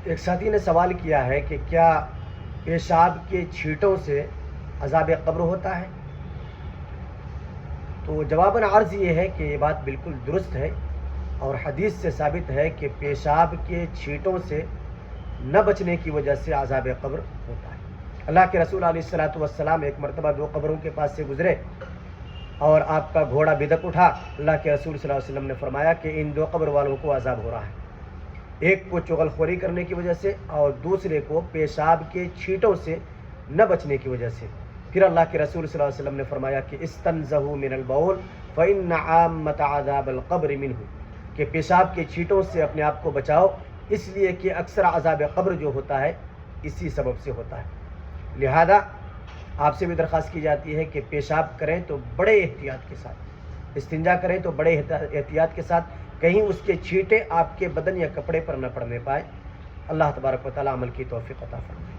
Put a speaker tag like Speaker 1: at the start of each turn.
Speaker 1: ایک ساتھی نے سوال کیا ہے کہ کیا پیشاب کے چھینٹوں سے عذاب قبر ہوتا ہے؟ تو جواباً عرض یہ ہے کہ یہ بات بالکل درست ہے اور حدیث سے ثابت ہے کہ پیشاب کے چھینٹوں سے نہ بچنے کی وجہ سے عذاب قبر ہوتا ہے۔ اللہ کے رسول علیہ الصلوۃ والسلام ایک مرتبہ دو قبروں کے پاس سے گزرے اور آپ کا گھوڑا بدک اٹھا۔ اللہ کے رسول صلی اللہ علیہ وسلم نے فرمایا کہ ان دو قبر والوں کو عذاب ہو رہا ہے، ایک کو چغل خوری کرنے کی وجہ سے اور دوسرے کو پیشاب کے چھینٹوں سے نہ بچنے کی وجہ سے۔ پھر اللہ کے رسول صلی اللہ علیہ وسلم نے فرمایا کہ استنزہوا من البول فإن عامۃ عذاب القبر منہ، کہ پیشاب کے چھینٹوں سے اپنے آپ کو بچاؤ، اس لیے کہ اکثر عذاب قبر جو ہوتا ہے اسی سبب سے ہوتا ہے۔ لہذا آپ سے بھی درخواست کی جاتی ہے کہ پیشاب کریں تو بڑے احتیاط کے ساتھ، استنجا کریں تو بڑے احتیاط کے ساتھ، کہیں اس کے چھینٹے آپ کے بدن یا کپڑے پر نہ پڑنے پائے۔ اللہ تبارک و تعالی عمل کی توفیق عطا فرمائے۔